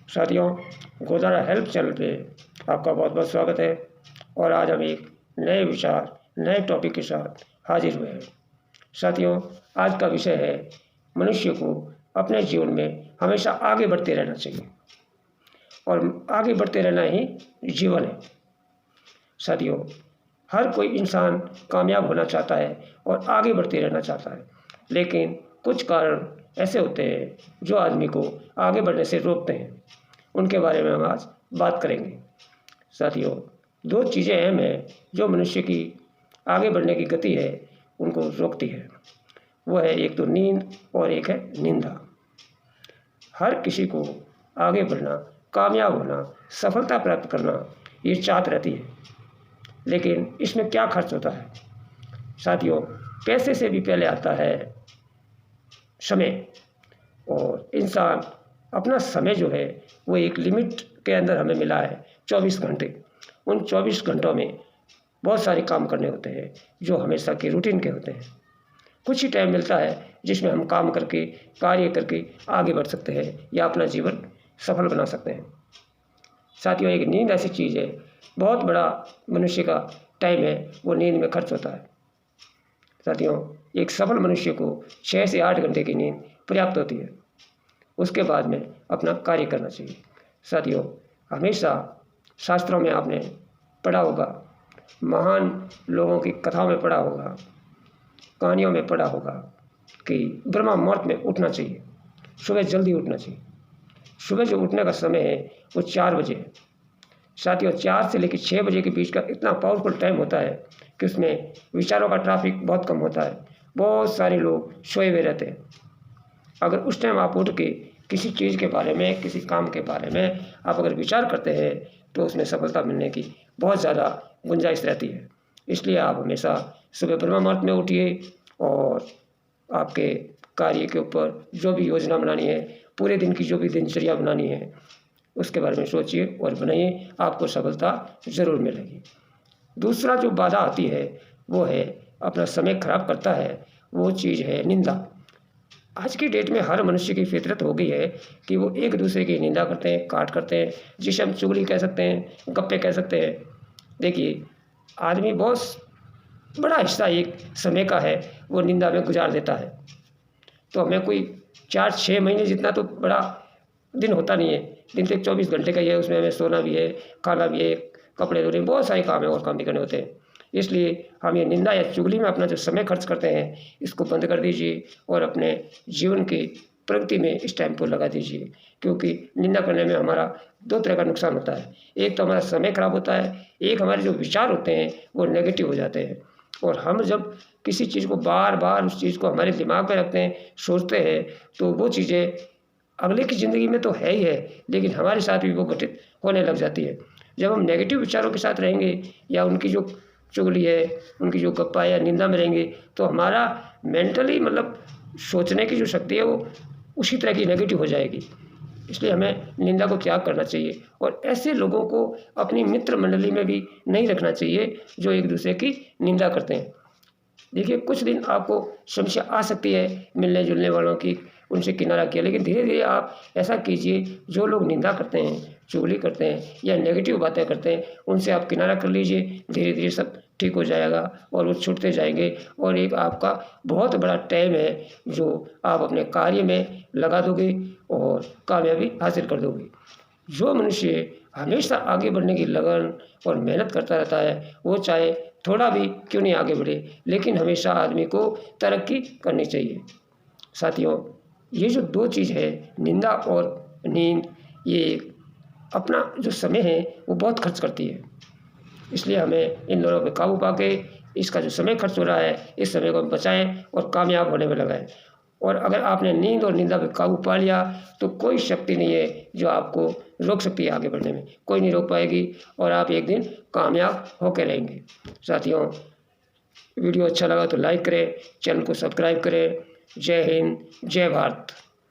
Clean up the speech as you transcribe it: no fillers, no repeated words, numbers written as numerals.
साथियों, Godara help channel पे आपका बहुत बहुत स्वागत है। और आज हम एक नए विचार, नए टॉपिक के साथ हाजिर हुए हैं। साथियों, आज का विषय है मनुष्य को अपने जीवन में हमेशा आगे बढ़ते रहना चाहिए और आगे बढ़ते रहना ही जीवन है। साथियों, हर कोई इंसान कामयाब होना चाहता है और आगे बढ़ते रहना चाहता है, लेकिन कुछ कारण ऐसे होते हैं जो आदमी को आगे बढ़ने से रोकते हैं। उनके बारे में हम आज बात करेंगे। साथियों, दो चीज़ें अहम हैं जो मनुष्य की आगे बढ़ने की गति है उनको रोकती है। वो है एक तो नींद और एक है निंदा। हर किसी को आगे बढ़ना, कामयाब होना, सफलता प्राप्त करना ये चाहत रहती है, लेकिन इसमें क्या खर्च होता है? साथियों, पैसे से भी पहले आता है समय। और इंसान अपना समय जो है वो एक लिमिट के अंदर हमें मिला है 24 घंटे। उन 24 घंटों में बहुत सारे काम करने होते हैं जो हमेशा के रूटीन के होते हैं। कुछ ही टाइम मिलता है जिसमें हम काम करके, कार्य करके आगे बढ़ सकते हैं या अपना जीवन सफल बना सकते हैं। साथियों, एक नींद ऐसी चीज़ है, बहुत बड़ा मनुष्य का टाइम है वो नींद में खर्च होता है। साथियों, एक सफल मनुष्य को 6 से 8 घंटे की नींद पर्याप्त होती है। उसके बाद में अपना कार्य करना चाहिए। साथियों, हमेशा शास्त्रों में आपने पढ़ा होगा, महान लोगों की कथाओं में पढ़ा होगा, कहानियों में पढ़ा होगा कि ब्रह्म मुहूर्त में उठना चाहिए, सुबह जल्दी उठना चाहिए। सुबह जो उठने का समय है वो 4 बजे है। साथियों, 4 से लेकर 6 बजे के बीच का इतना पावरफुल टाइम होता है कि उसमें विचारों का ट्रैफिक बहुत कम होता है। बहुत सारे लोग सोए हुए रहते हैं। अगर उस टाइम आप उठ के किसी चीज़ के बारे में, किसी काम के बारे में आप अगर विचार करते हैं तो उसमें सफलता मिलने की बहुत ज़्यादा गुंजाइश रहती है। इसलिए आप हमेशा सुबह ब्रह्म मुहूर्त में उठिए और आपके कार्य के ऊपर जो भी योजना बनानी है, पूरे दिन की जो भी दिनचर्या बनानी है, उसके बारे में सोचिए और बनाइए, आपको सफलता ज़रूर मिलेगी। दूसरा जो बाधा आती है वो है, अपना समय खराब करता है, वो चीज़ है निंदा। आज की डेट में हर मनुष्य की फितरत हो गई है कि वो एक दूसरे की निंदा करते हैं, काट करते हैं, जिसे हम चुगली कह सकते हैं, गप्पे कह सकते हैं। देखिए, आदमी बहुत बड़ा हिस्सा एक समय का है वो निंदा में गुजार देता है। तो हमें कोई 4-6 महीने जितना तो बड़ा दिन होता नहीं है। दिन तो 24 घंटे का ही है, उसमें हमें सोना भी है, खाना भी है, कपड़े धोने, बहुत सारे काम है और काम भी करने होते हैं। इसलिए हम ये निंदा या चुगली में अपना जो समय खर्च करते हैं इसको बंद कर दीजिए और अपने जीवन की प्रगति में इस टाइम को लगा दीजिए। क्योंकि निंदा करने में हमारा 2 तरह का नुकसान होता है। एक तो हमारा समय खराब होता है, एक हमारे जो विचार होते हैं वो नेगेटिव हो जाते हैं। और हम जब किसी चीज़ को बार बार उस चीज़ को हमारे दिमाग में रखते हैं, सोचते हैं, तो वो चीज़ें अगले की ज़िंदगी में तो है ही है, लेकिन हमारे साथ भी वो घटित होने लग जाती है। जब हम नेगेटिव विचारों के साथ रहेंगे या उनकी जो चुगली है, उनकी जो गप्पा या निंदा में रहेंगे, तो हमारा मेंटली मतलब सोचने की जो शक्ति है वो उसी तरह की नेगेटिव हो जाएगी। इसलिए हमें निंदा को त्याग करना चाहिए और ऐसे लोगों को अपनी मित्र मंडली में भी नहीं रखना चाहिए जो एक दूसरे की निंदा करते हैं। देखिए, कुछ दिन आपको समस्या आ सकती है मिलने जुलने वालों की, उनसे किनारा किया, लेकिन धीरे धीरे आप ऐसा कीजिए, जो लोग निंदा करते हैं, चुगली करते हैं या नेगेटिव बातें करते हैं, उनसे आप किनारा कर लीजिए। धीरे धीरे सब ठीक हो जाएगा और वो छूटते जाएंगे और एक आपका बहुत बड़ा टाइम है जो आप अपने कार्य में लगा दोगे और कामयाबी हासिल कर दोगे। जो मनुष्य हमेशा आगे बढ़ने की लगन और मेहनत करता रहता है, वो चाहे थोड़ा भी क्यों नहीं आगे बढ़े, लेकिन हमेशा आदमी को तरक्की करनी चाहिए। साथियों, ये जो 2 चीज़ है, निंदा और नींद, ये अपना जो समय है वो बहुत खर्च करती है। इसलिए हमें इन दोनों पे काबू पाके इसका जो समय खर्च हो रहा है, इस समय को हम बचाएँ और कामयाब होने में लगाएँ। और अगर आपने नींद और निंदा पे काबू पा लिया तो कोई शक्ति नहीं है जो आपको रोक सकती है आगे बढ़ने में। कोई नहीं रोक पाएगी और आप एक दिन कामयाब होकर रहेंगे। साथियों, वीडियो अच्छा लगा तो लाइक करें, चैनल को सब्सक्राइब करें। जय हिंद, जय भारत।